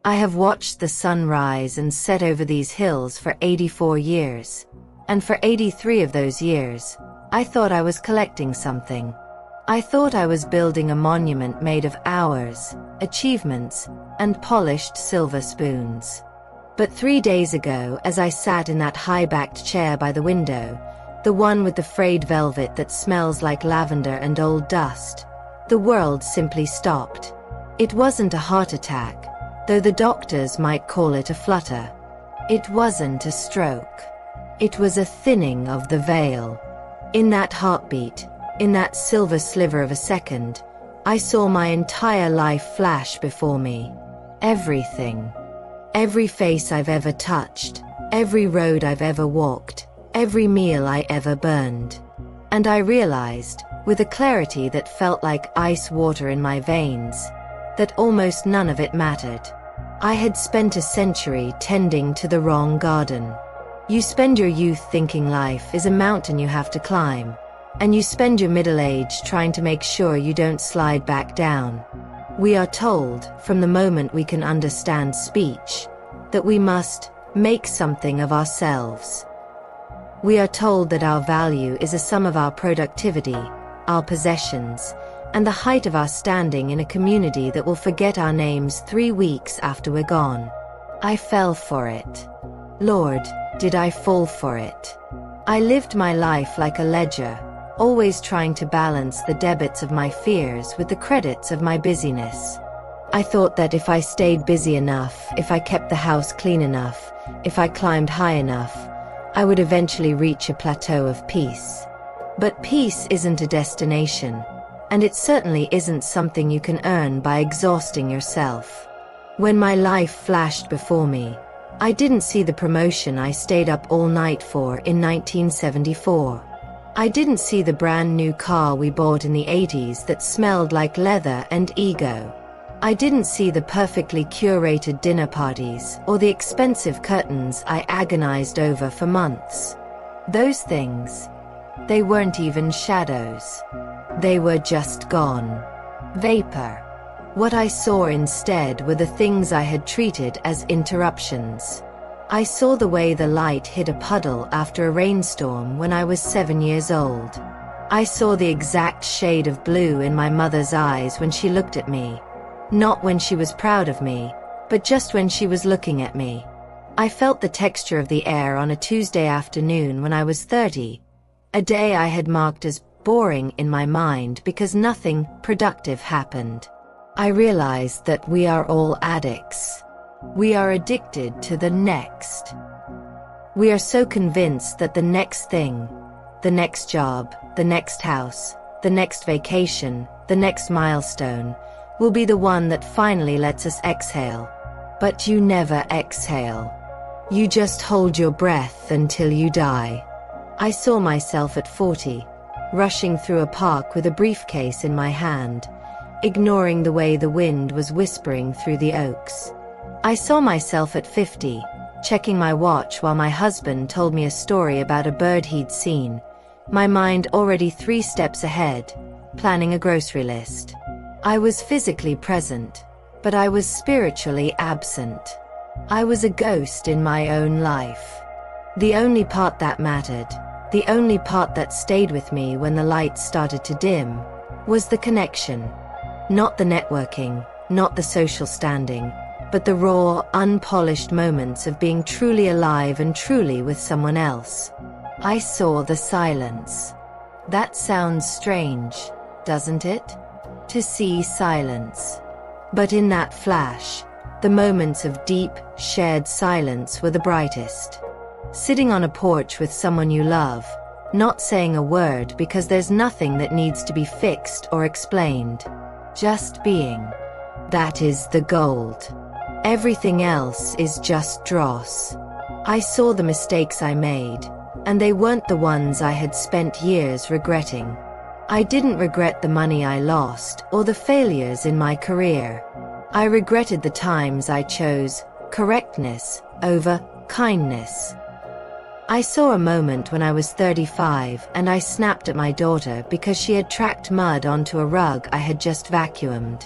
I have watched the sun rise and set over these hills for 84 years. And for 83 of those years, I thought I was collecting something. I thought I was building a monument made of hours, achievements, and polished silver spoons. But 3 days ago, as I sat in that high-backed chair by the window, the one with the frayed velvet that smells like lavender and old dust, the world simply stopped. It wasn't a heart attack, though the doctors might call it a flutter. It wasn't a stroke. It was a thinning of the veil. In that heartbeat, in that silver sliver of a second, I saw my entire life flash before me. Everything. Every face I've ever touched, every road I've ever walked, every meal I ever burned. And I realized, with a clarity that felt like ice water in my veins, that almost none of it mattered. I had spent a century tending to the wrong garden. You spend your youth thinking life is a mountain you have to climb, and you spend your middle age trying to make sure you don't slide back down. We are told, from the moment we can understand speech, that we must make something of ourselves. We are told that our value is a sum of our productivity, our possessions, and the height of our standing in a community that will forget our names 3 weeks after we're gone. I fell for it. Lord, did I fall for it? I lived my life like a ledger, always trying to balance the debits of my fears with the credits of my busyness. I thought that if I stayed busy enough, if I kept the house clean enough, if I climbed high enough, I would eventually reach a plateau of peace. But peace isn't a destination, and it certainly isn't something you can earn by exhausting yourself. When my life flashed before me, I didn't see the promotion I stayed up all night for in 1974. I didn't see the brand new car we bought in the 80s that smelled like leather and ego. I didn't see the perfectly curated dinner parties or the expensive curtains I agonized over for months. Those things, they weren't even shadows. They were just gone. Vapor. What I saw instead were the things I had treated as interruptions. I saw the way the light hit a puddle after a rainstorm when I was 7 years old. I saw the exact shade of blue in my mother's eyes when she looked at me. Not when she was proud of me, but just when she was looking at me. I felt the texture of the air on a Tuesday afternoon when I was 30, a day I had marked as boring in my mind because nothing productive happened. I realized that we are all addicts. We are addicted to the next. We are so convinced that the next thing, the next job, the next house, the next vacation, the next milestone, will be the one that finally lets us exhale. But you never exhale. You just hold your breath until you die. I saw myself at 40, rushing through a park with a briefcase in my hand, ignoring the way the wind was whispering through the oaks. I saw myself at 50, checking my watch while my husband told me a story about a bird he'd seen, my mind already 3 steps ahead, planning a grocery list. I was physically present, but I was spiritually absent. I was a ghost in my own life. The only part that mattered, the only part that stayed with me when the lights started to dim, was the connection. Not the networking, not the social standing, but the raw, unpolished moments of being truly alive and truly with someone else. I saw the silence. That sounds strange, doesn't it? To see silence. But in that flash, the moments of deep, shared silence were the brightest. Sitting on a porch with someone you love, not saying a word because there's nothing that needs to be fixed or explained. Just being. That is the gold. Everything else is just dross. I saw the mistakes I made, and they weren't the ones I had spent years regretting. I didn't regret the money I lost or the failures in my career. I regretted the times I chose correctness over kindness. I saw a moment when I was 35 and I snapped at my daughter because she had tracked mud onto a rug I had just vacuumed.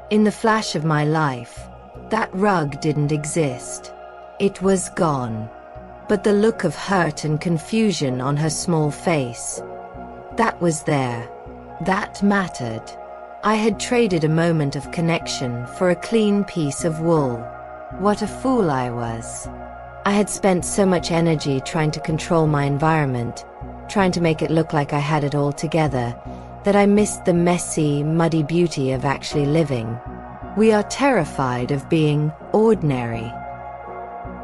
In the flash of my life, That rug didn't exist. It was gone. But the look of hurt and confusion on her small face, that was there. That mattered. I had traded a moment of connection for a clean piece of wool. What a fool I was. I had spent so much energy trying to control my environment, trying to make it look like I had it all together, that I missed the messy, muddy beauty of actually living. We are terrified of being ordinary.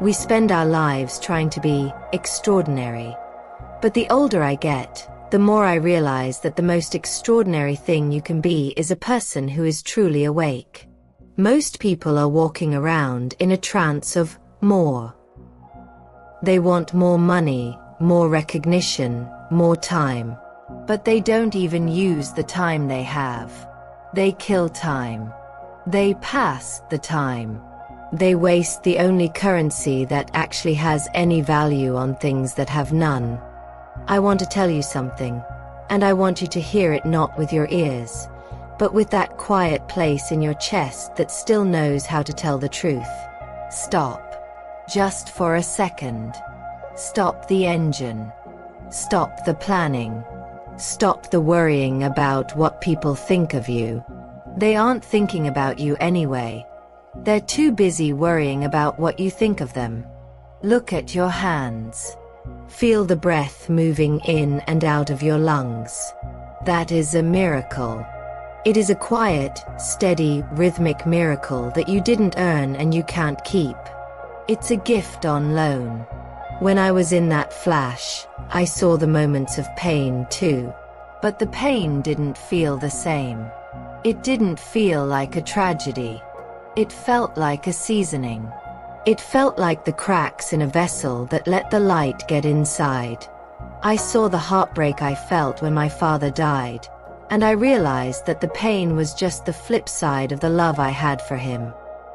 We spend our lives trying to be extraordinary. But the older I get, the more I realize that the most extraordinary thing you can be is a person who is truly awake. Most people are walking around in a trance of more. They want more money, more recognition, more time. But they don't even use the time they have. They kill time. They pass the time. They waste the only currency that actually has any value on things that have none. I want to tell you something, and I want you to hear it not with your ears, but with that quiet place in your chest that still knows how to tell the truth. Stop. Just for a second. Stop the engine. Stop the planning. Stop the worrying about what people think of you. They aren't thinking about you anyway. They're too busy worrying about what you think of them. Look at your hands. Feel the breath moving in and out of your lungs. That is a miracle. It is a quiet, steady, rhythmic miracle that you didn't earn and you can't keep. It's a gift on loan. When I was in that flash, I saw the moments of pain too. But the pain didn't feel the same. It didn't feel like a tragedy. It felt like a seasoning. It felt like the cracks in a vessel that let the light get inside. I saw the heartbreak I felt when my father died, and I realized that the pain was just the flip side of the love I had for him.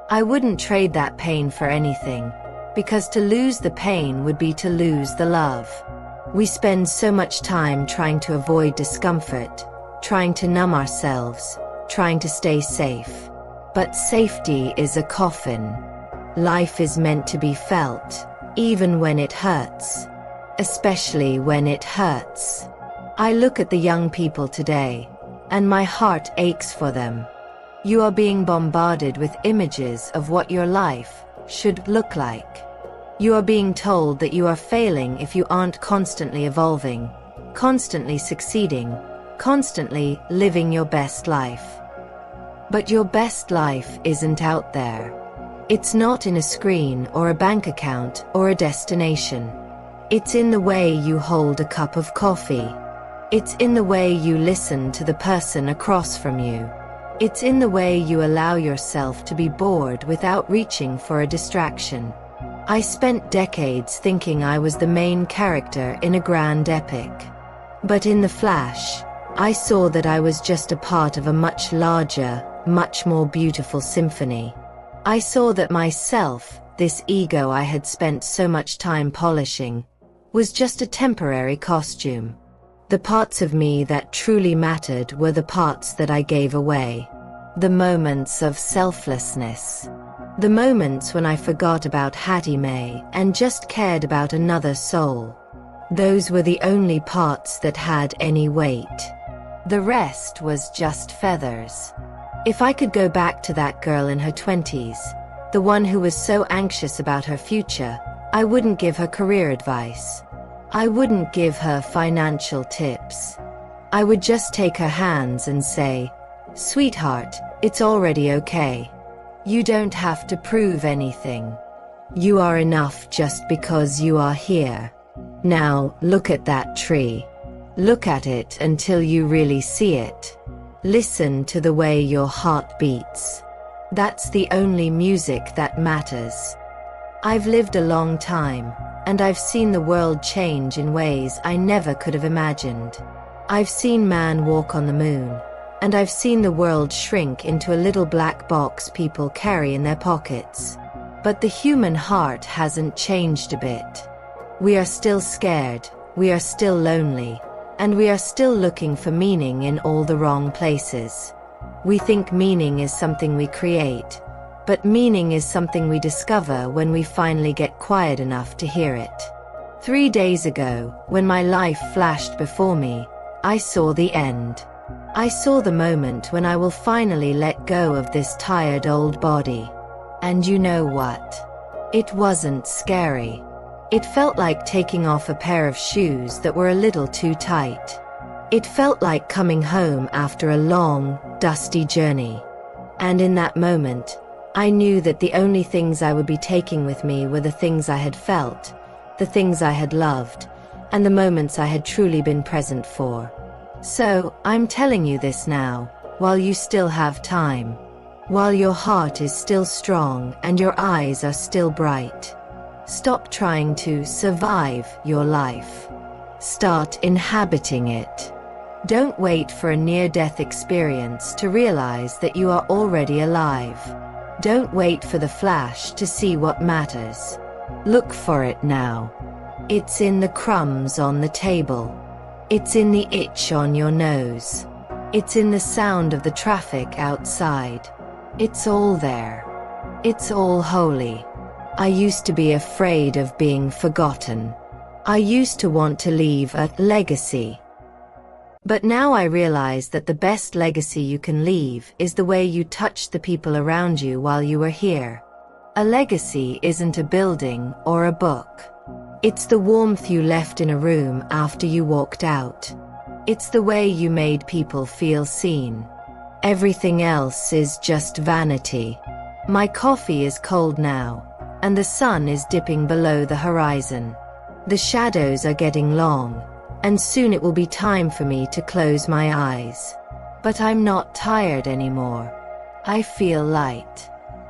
I wouldn't trade that pain for anything, because to lose the pain would be to lose the love. We spend so much time trying to avoid discomfort, trying to numb ourselves, trying to stay safe. But safety is a coffin. Life is meant to be felt, even when it hurts. Especially when it hurts. I look at the young people today, and my heart aches for them. You are being bombarded with images of what your life should look like. You are being told that you are failing if you aren't constantly evolving, constantly succeeding, constantly living your best life. But your best life isn't out there. It's not in a screen or a bank account or a destination. It's in the way you hold a cup of coffee. It's in the way you listen to the person across from you. It's in the way you allow yourself to be bored without reaching for a distraction. I spent decades thinking I was the main character in a grand epic. But in the flash, I saw that I was just a part of a much larger, much more beautiful symphony. I saw that myself, this ego I had spent so much time polishing, was just a temporary costume. The parts of me that truly mattered were the parts that I gave away. The moments of selflessness. The moments when I forgot about Hattie May and just cared about another soul. Those were the only parts that had any weight. The rest was just feathers. If I could go back to that girl in her 20s, the one who was so anxious about her future, I wouldn't give her career advice. I wouldn't give her financial tips. I would just take her hands and say, "Sweetheart, it's already okay. You don't have to prove anything. You are enough just because you are here. Now, look at that tree. Look at it until you really see it. Listen to the way your heart beats. That's the only music that matters." I've lived a long time, and I've seen the world change in ways I never could have imagined. I've seen man walk on the moon, and I've seen the world shrink into a little black box people carry in their pockets. But the human heart hasn't changed a bit. We are still scared, we are still lonely, and we are still looking for meaning in all the wrong places. We think meaning is something we create, But meaning is something we discover when we finally get quiet enough to hear it. 3 days ago, when my life flashed before me, I saw the end. I saw the moment when I will finally let go of this tired old body. And you know what? It wasn't scary. It felt like taking off a pair of shoes that were a little too tight. It felt like coming home after a long, dusty journey. And in that moment, I knew that the only things I would be taking with me were the things I had felt, the things I had loved, and the moments I had truly been present for. So, I'm telling you this now, while you still have time. While your heart is still strong and your eyes are still bright. Stop trying to survive your life. Start inhabiting it. Don't wait for a near-death experience to realize that you are already alive. Don't wait for the flash to see what matters. Look for it now. It's in the crumbs on the table. It's in the itch on your nose. It's in the sound of the traffic outside. It's all there. It's all holy. I used to be afraid of being forgotten. I used to want to leave a legacy. But now I realize that the best legacy you can leave is the way you touched the people around you while you were here. A legacy isn't a building or a book. It's the warmth you left in a room after you walked out. It's the way you made people feel seen. Everything else is just vanity. My coffee is cold now, and the sun is dipping below the horizon. The shadows are getting long, and soon it will be time for me to close my eyes. But I'm not tired anymore. I feel light.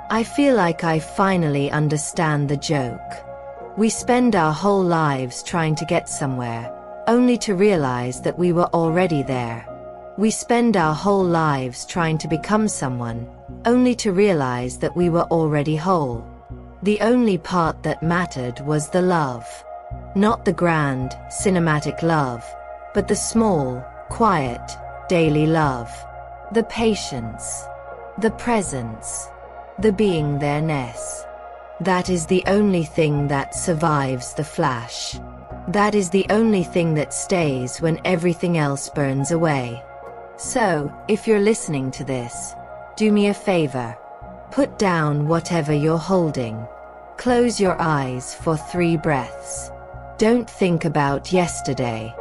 I feel like I finally understand the joke. We spend our whole lives trying to get somewhere, only to realize that we were already there. We spend our whole lives trying to become someone, only to realize that we were already whole. The only part that mattered was the love. Not the grand, cinematic love, but the small, quiet, daily love. The patience. The presence. The being there-ness. That is the only thing that survives the flash. That is the only thing that stays when everything else burns away. So, if you're listening to this, do me a favor. Put down whatever you're holding. Close your eyes for 3 breaths. Don't think about yesterday.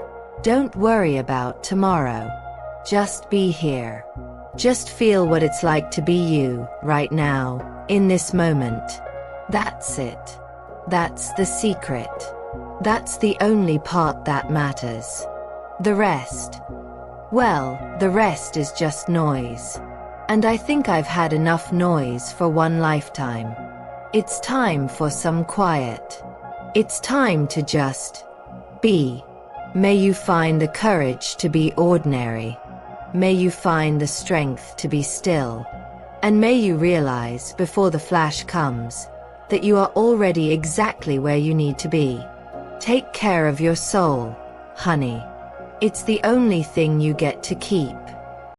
Don't worry about tomorrow. Just be here. Just feel what it's like to be you, right now, in this moment. That's it. That's the secret. That's the only part that matters. The rest, well, the rest is just noise. And I think I've had enough noise for one lifetime. It's time for some quiet. It's time to just be. May you find the courage to be ordinary. May you find the strength to be still. And may you realize before the flash comes that you are already exactly where you need to be. Take care of your soul, honey. It's the only thing you get to keep.